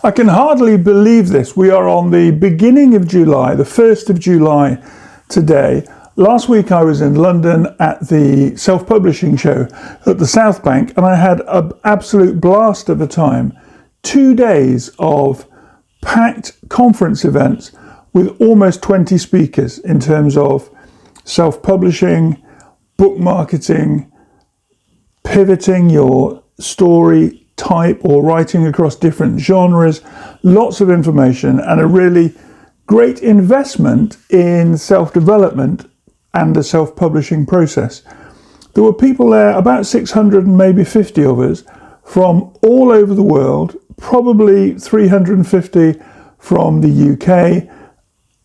I can hardly believe this. We are on the beginning of July, the 1st of July today. Last week I was in London at the self-publishing show at the South Bank, and I had an absolute blast of a time. 2 days of packed conference events with almost 20 speakers in terms of self-publishing, book marketing, pivoting your story type or writing across different genres, lots of information, and a really great investment in self-development and the self-publishing process. There were people there, about 600 and maybe 50 of us, from all over the world, probably 350 from the UK,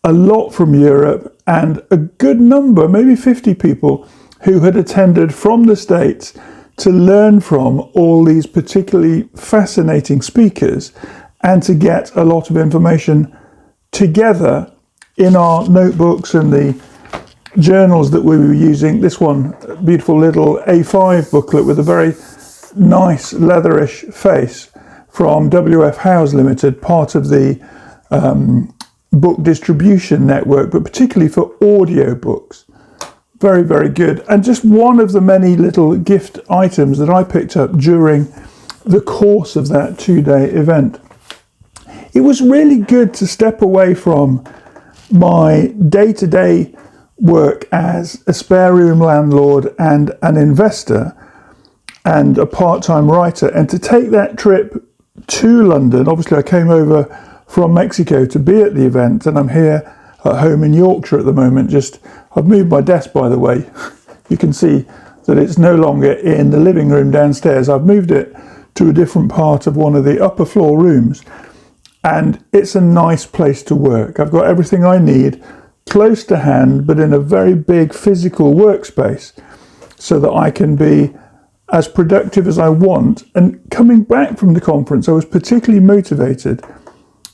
a lot from Europe, and a good number, maybe 50 people, who had attended from the States to learn from all these particularly fascinating speakers and to get a lot of information together in our notebooks and the journals that we were using. This one, beautiful little A5 booklet with a very nice leatherish face from W.F. Howes Limited, part of the book distribution network, but particularly for audio books. Very, very good. And just one of the many little gift items that I picked up during the course of that 2-day event. It was really good to step away from my day-to-day work as a spare room landlord and an investor and a part-time writer, and to take that trip to London. Obviously I came over from Mexico to be at the event, and I'm here at home in Yorkshire at the moment. I've moved my desk, by the way. You can see that it's no longer in the living room downstairs. I've moved it to a different part of one of the upper floor rooms, and it's a nice place to work. I've got everything I need close to hand, but in a very big physical workspace, so that I can be as productive as I want. And coming back from the conference, I was particularly motivated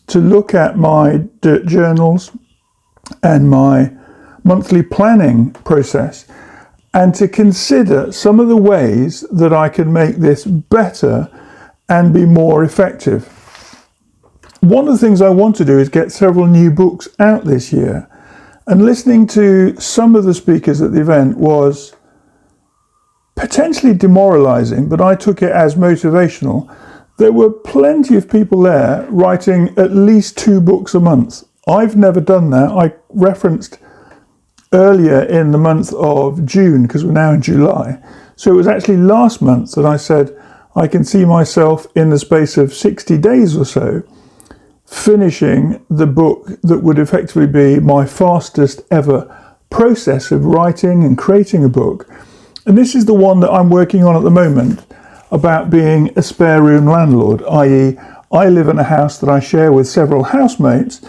to look at my journals and my monthly planning process, and to consider some of the ways that I can make this better and be more effective. One of the things I want to do is get several new books out this year, and listening to some of the speakers at the event was potentially demoralizing, but I took it as motivational. There were plenty of people there writing at least 2 books a month. I've never done that. I referenced earlier in the month of June, because we're now in July. So it was actually last month that I said I can see myself in the space of 60 days or so finishing the book that would effectively be my fastest ever process of writing and creating a book. And this is the one that I'm working on at the moment, about being a spare room landlord, i.e. I live in a house that I share with several housemates,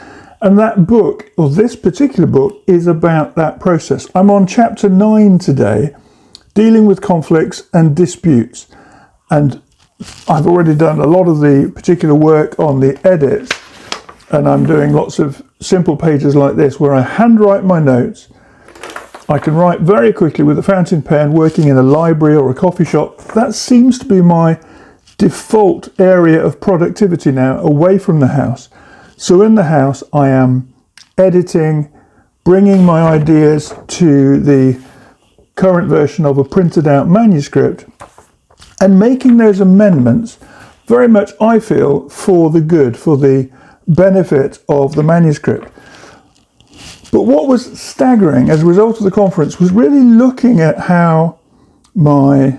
and that book, or this particular book, is about that process. I'm on chapter 9 today, dealing with conflicts and disputes. And I've already done a lot of the particular work on the edits, and I'm doing lots of simple pages like this where I handwrite my notes. I can write very quickly with a fountain pen, working in a library or a coffee shop. That seems to be my default area of productivity now, away from the house. So in the house, I am editing, bringing my ideas to the current version of a printed out manuscript, and making those amendments very much, I feel, for the good, for the benefit of the manuscript. But what was staggering as a result of the conference was really looking at how my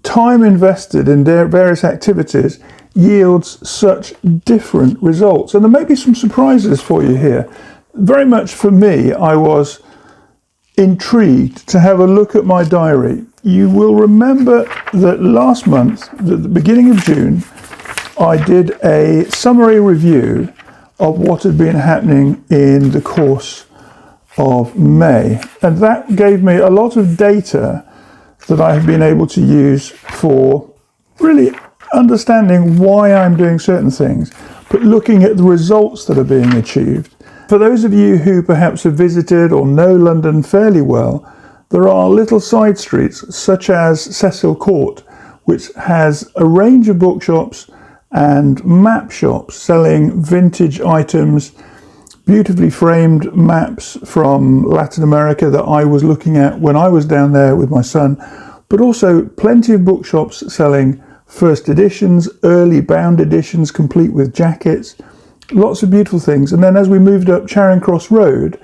time invested in various activities yields such different results. And there may be some surprises for you here. Very much for me, I was intrigued to have a look at my diary. You will remember that last month, at the beginning of June, I did a summary review of what had been happening in the course of May. And that gave me a lot of data that I have been able to use for really understanding why I'm doing certain things, but looking at the results that are being achieved. For those of you who perhaps have visited or know London fairly well, there are little side streets such as Cecil Court, which has a range of bookshops and map shops selling vintage items, beautifully framed maps from Latin America that I was looking at when I was down there with my son, but also plenty of bookshops selling first editions, early bound editions, complete with jackets, lots of beautiful things. And then as we moved up Charing Cross Road,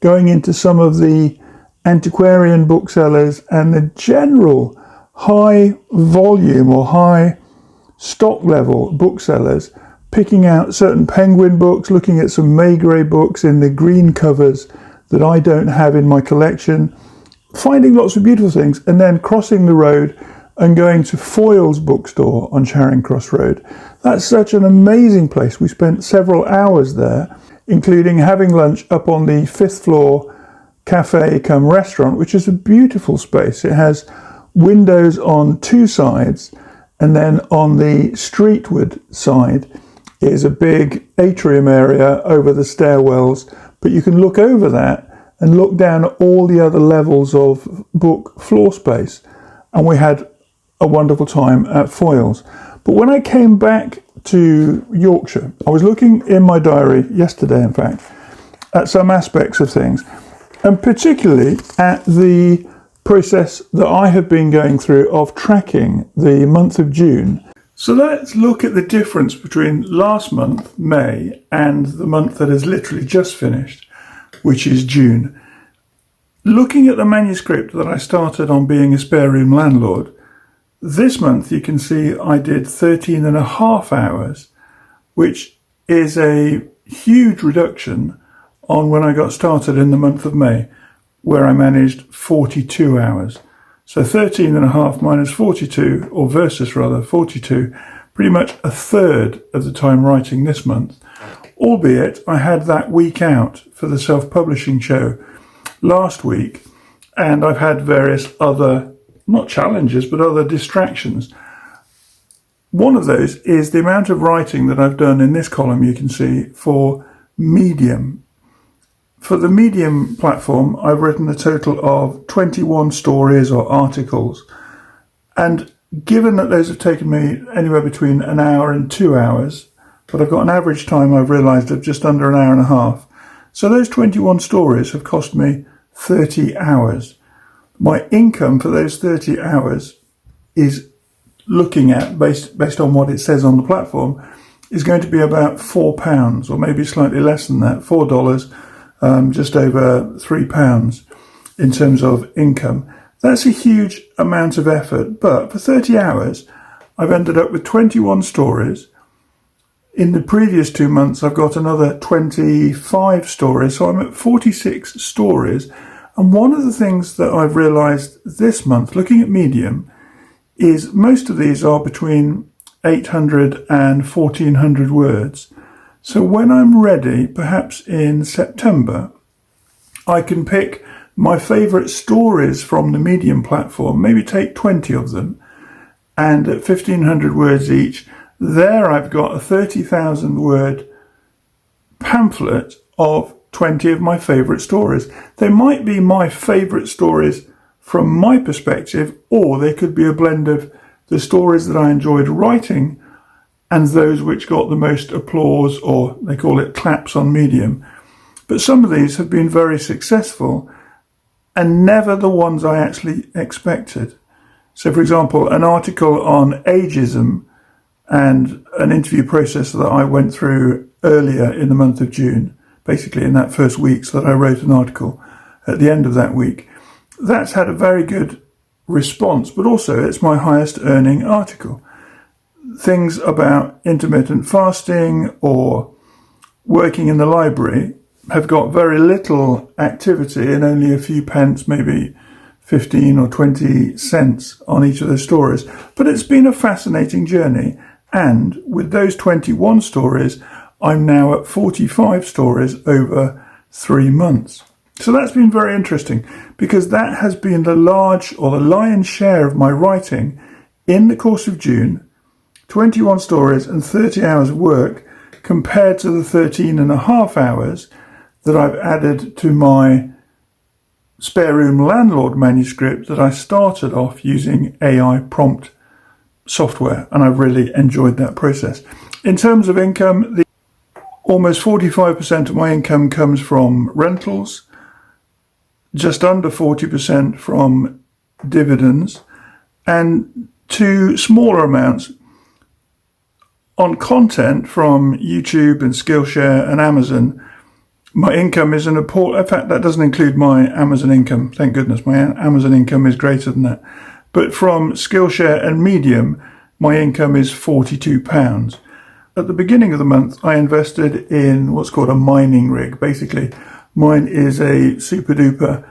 going into some of the antiquarian booksellers and the general high volume or high stock level booksellers, picking out certain Penguin books, looking at some Maigret books in the green covers that I don't have in my collection, finding lots of beautiful things, and then crossing the road and going to Foyle's bookstore on Charing Cross Road. That's such an amazing place. We spent several hours there, including having lunch up on the 5th floor cafe cum restaurant, which is a beautiful space. It has windows on two sides, and then on the streetward side is a big atrium area over the stairwells, but you can look over that and look down at all the other levels of book floor space. And we had a wonderful time at Foyle's. But when I came back to Yorkshire, I was looking in my diary yesterday, in fact, at some aspects of things, and particularly at the process that I have been going through of tracking the month of June. So let's look at the difference between last month, May, and the month that has literally just finished, which is June. Looking at the manuscript that I started on being a spare room landlord, this month you can see I did 13 and a half hours, which is a huge reduction on when I got started in the month of May, where I managed 42 hours. So 13 and a half minus 42, or versus rather 42, pretty much a third of the time writing this month. Albeit I had that week out for the self-publishing show last week, and I've had various other, not challenges, but other distractions. One of those is the amount of writing that I've done in this column, you can see, for Medium. For the Medium platform, I've written a total of 21 stories or articles. And given that those have taken me anywhere between an hour and 2 hours, but I've got an average time, I've realised, of just under an hour and a half. So those 21 stories have cost me 30 hours. My income for those 30 hours is looking at, based on what it says on the platform, is going to be about £4, or maybe slightly less than that, $4. Just over £3 in terms of income. That's a huge amount of effort, but for 30 hours, I've ended up with 21 stories. In the previous 2 months, I've got another 25 stories, so I'm at 46 stories. And one of the things that I've realised this month, looking at Medium, is most of these are between 800 and 1400 words. So when I'm ready, perhaps in September, I can pick my favourite stories from the Medium platform, maybe take 20 of them, and at 1500 words each, there I've got a 30,000 word pamphlet of 20 of my favourite stories. They might be my favourite stories from my perspective, or they could be a blend of the stories that I enjoyed writing and those which got the most applause, or they call it claps on Medium. But some of these have been very successful and never the ones I actually expected. So, for example, an article on ageism and an interview process that I went through earlier in the month of June, basically in that first week, so that I wrote an article at the end of that week. That's had a very good response, but also it's my highest earning article. Things about intermittent fasting or working in the library have got very little activity and only a few pence, maybe 15 or 20 cents on each of those stories. But it's been a fascinating journey. And with those 21 stories, I'm now at 45 stories over 3 months. So that's been very interesting, because that has been the lion's share of my writing in the course of June. 21 stories and 30 hours of work compared to the 13 and a half hours that I've added to my spare room landlord manuscript that I started off using AI prompt software, and I've really enjoyed that process. In terms of income, almost 45% of my income comes from rentals, just under 40% from dividends, and two smaller amounts on content from YouTube and Skillshare and Amazon. My income is in fact, that doesn't include my Amazon income. Thank goodness, my Amazon income is greater than that. But from Skillshare and Medium, my income is £42. At the beginning of the month, I invested in what's called a mining rig. Basically, mine is a super duper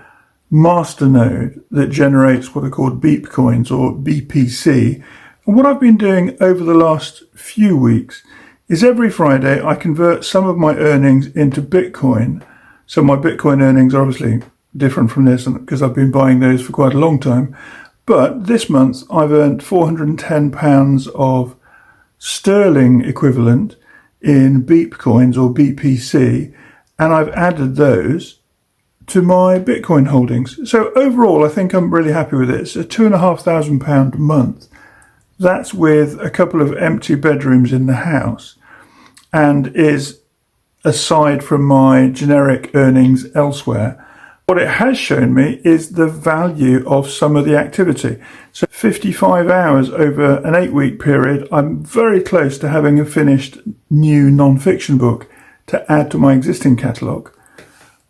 masternode that generates what are called beep coins, or BPC. And what I've been doing over the last few weeks is every Friday I convert some of my earnings into Bitcoin. So my Bitcoin earnings are obviously different from this because I've been buying those for quite a long time. But this month I've earned £410 of sterling equivalent in beep coins, or BPC, and I've added those to my Bitcoin holdings. So overall, I think I'm really happy with it. It's a £2,500 a month. That's with a couple of empty bedrooms in the house, and is aside from my generic earnings elsewhere. What it has shown me is the value of some of the activity. So 55 hours over an 8-week period, I'm very close to having a finished new non-fiction book to add to my existing catalogue.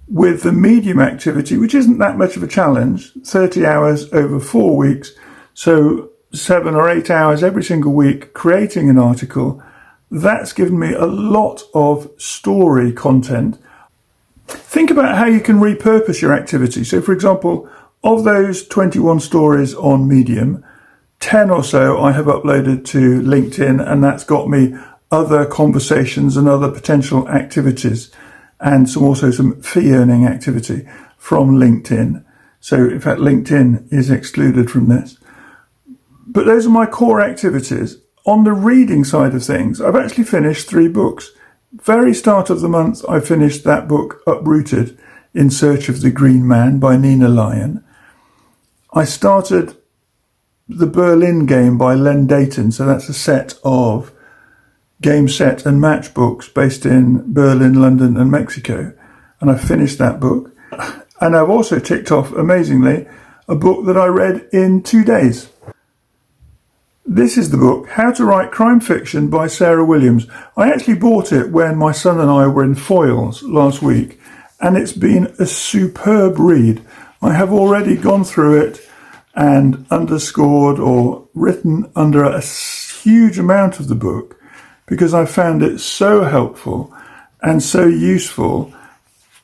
With the medium activity, which isn't that much of a challenge, 30 hours over 4 weeks, so 7 or 8 hours every single week creating an article, that's given me a lot of story content. Think about how you can repurpose your activity. So, for example, of those 21 stories on Medium, 10 or so I have uploaded to LinkedIn, and that's got me other conversations and other potential activities, and also some fee-earning activity from LinkedIn. So, in fact, LinkedIn is excluded from this. But those are my core activities. On the reading side of things, I've actually finished 3 books. Very start of the month, I finished that book, Uprooted, In Search of the Green Man by Nina Lyon. I started The Berlin Game by Len Deighton, so that's a set of game set and match books based in Berlin, London and Mexico, and I finished that book. And I've also ticked off, amazingly, a book that I read in 2 days. This is the book, How to Write Crime Fiction by Sarah Williams. I actually bought it when my son and I were in Foyles last week, and it's been a superb read. I have already gone through it and underscored or written under a huge amount of the book because I found it so helpful and so useful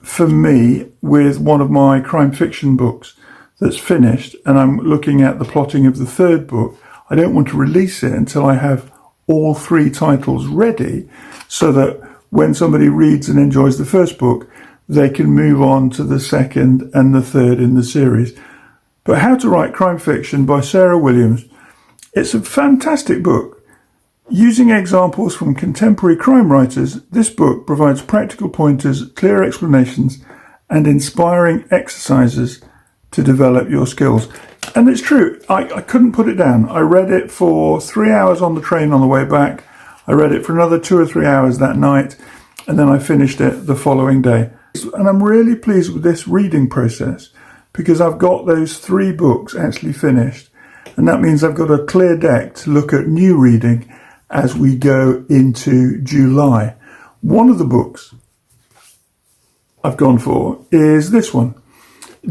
for me with one of my crime fiction books that's finished, and I'm looking at the plotting of the 3rd book. I don't want to release it until I have all 3 titles ready, so that when somebody reads and enjoys the 1st book, they can move on to the 2nd and the 3rd in the series. But How to Write Crime Fiction by Sarah Williams, it's a fantastic book. Using examples from contemporary crime writers, this book provides practical pointers, clear explanations, and inspiring exercises to develop your skills. And it's true, I couldn't put it down. I read it for 3 hours on the train on the way back. I read it for another 2 or 3 hours that night, and then I finished it the following day. And I'm really pleased with this reading process because I've got those 3 books actually finished, and that means I've got a clear deck to look at new reading as we go into July. One of the books I've gone for is this one,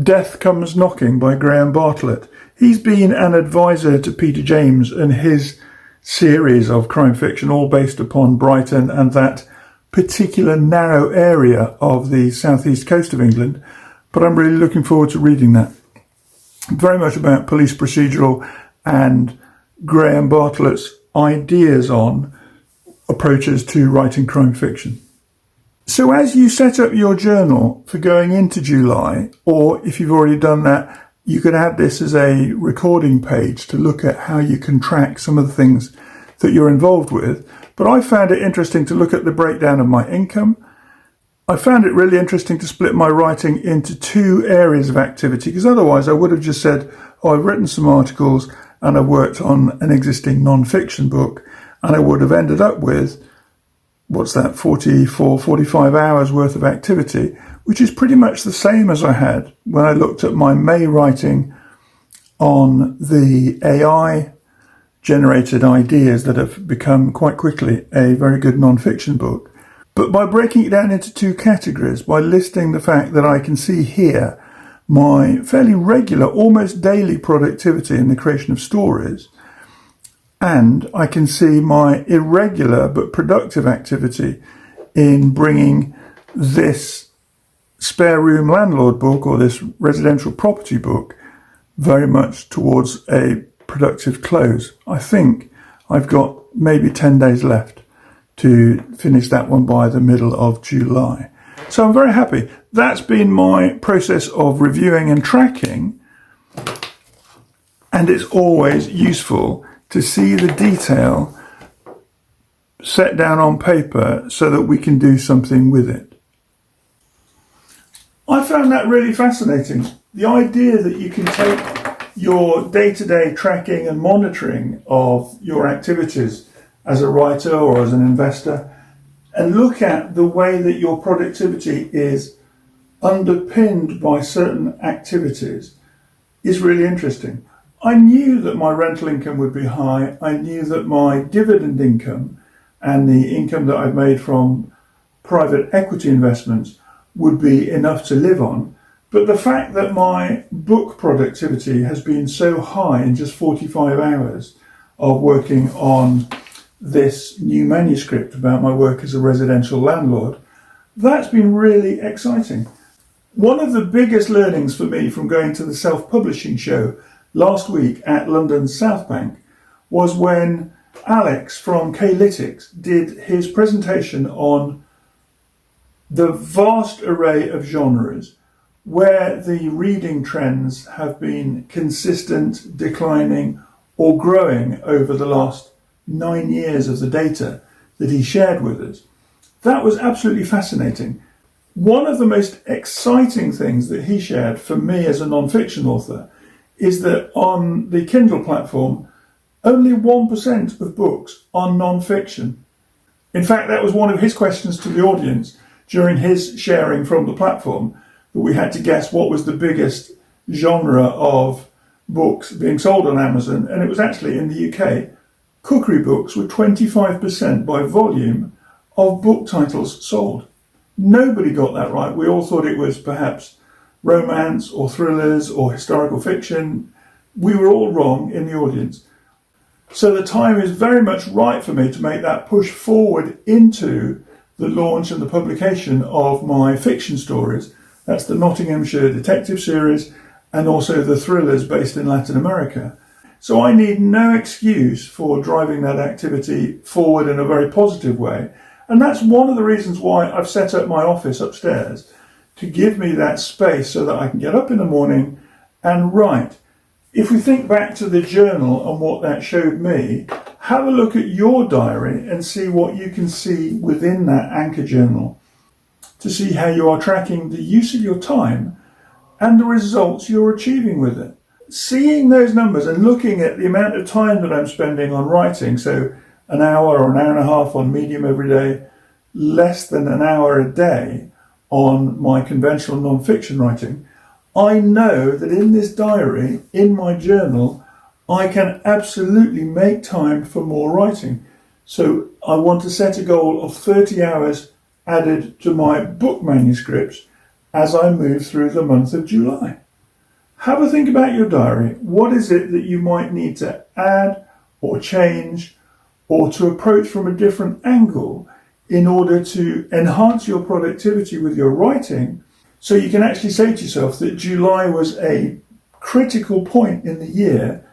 Death Comes Knocking by Graham Bartlett. He's been an advisor to Peter James and his series of crime fiction, all based upon Brighton and that particular narrow area of the southeast coast of England. But I'm really looking forward to reading that. Very much about police procedural and Graham Bartlett's ideas on approaches to writing crime fiction. So as you set up your journal for going into July, or if you've already done that, you could add this as a recording page to look at how you can track some of the things that you're involved with. But I found it interesting to look at the breakdown of my income. I found it really interesting to split my writing into 2 areas of activity, because otherwise I would have just said, oh, I've written some articles and I worked on an existing non-fiction book, and I would have ended up with, 45 hours worth of activity, which is pretty much the same as I had when I looked at my May writing on the AI generated ideas that have become quite quickly a very good non-fiction book. But by breaking it down into two categories, by listing the fact that I can see here my fairly regular, almost daily productivity in the creation of stories, and I can see my irregular but productive activity in bringing this spare room landlord book or this residential property book very much towards a productive close. I think I've got maybe 10 days left to finish that one by the middle of July. So I'm very happy. That's been my process of reviewing and tracking, and it's always useful to see the detail set down on paper so that we can do something with it. I found that really fascinating. The idea that you can take your day-to-day tracking and monitoring of your activities as a writer or as an investor and look at the way that your productivity is underpinned by certain activities is really interesting. I knew that my rental income would be high. I knew that my dividend income and the income that I've made from private equity investments would be enough to live on. But the fact that my book productivity has been so high in just 45 hours of working on this new manuscript about my work as a residential landlord, that's been really exciting. One of the biggest learnings for me from going to the self-publishing show last week at London's South Bank was when Alex from K-Lytics did his presentation on the vast array of genres where the reading trends have been consistent, declining, or growing over the last 9 years of the data that he shared with us. That was absolutely fascinating. One of the most exciting things that he shared for me as a non-fiction author is that on the Kindle platform, only 1% of books are non-fiction. In fact, that was one of his questions to the audience during his sharing from the platform, that we had to guess what was the biggest genre of books being sold on Amazon, and it was actually in the UK. Cookery books were 25% by volume of book titles sold. Nobody got that right. We all thought it was perhaps romance or thrillers or historical fiction. We were all wrong in the audience. So the time is very much right for me to make that push forward into the launch and the publication of my fiction stories. That's the Nottinghamshire detective series and also the thrillers based in Latin America. So I need no excuse for driving that activity forward in a very positive way. And that's one of the reasons why I've set up my office upstairs, to give me that space so that I can get up in the morning and write. If we think back to the journal and what that showed me, have a look at your diary and see what you can see within that anchor journal to see how you are tracking the use of your time and the results you're achieving with it. Seeing those numbers and looking at the amount of time that I'm spending on writing, so an hour or an hour and a half on Medium every day, less than an hour a day on my conventional non-fiction writing, I know that in this diary, in my journal, I can absolutely make time for more writing. So I want to set a goal of 30 hours added to my book manuscripts as I move through the month of July. Have a think about your diary. What is it that you might need to add or change or to approach from a different angle in order to enhance your productivity with your writing, so you can actually say to yourself that July was a critical point in the year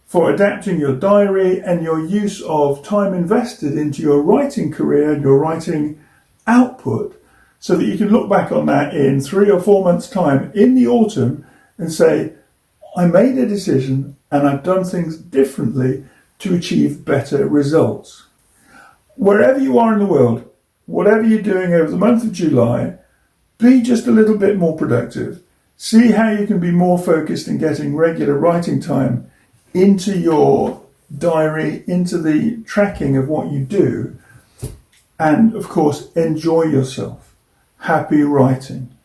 for adapting your diary and your use of time invested into your writing career and your writing output, so that you can look back on that in 3 or 4 months' time in the autumn and say, I made a decision and I've done things differently to achieve better results. Wherever you are in the world, whatever you're doing over the month of July, be just a little bit more productive. See how you can be more focused in getting regular writing time into your diary, into the tracking of what you do, and of course enjoy yourself. Happy writing.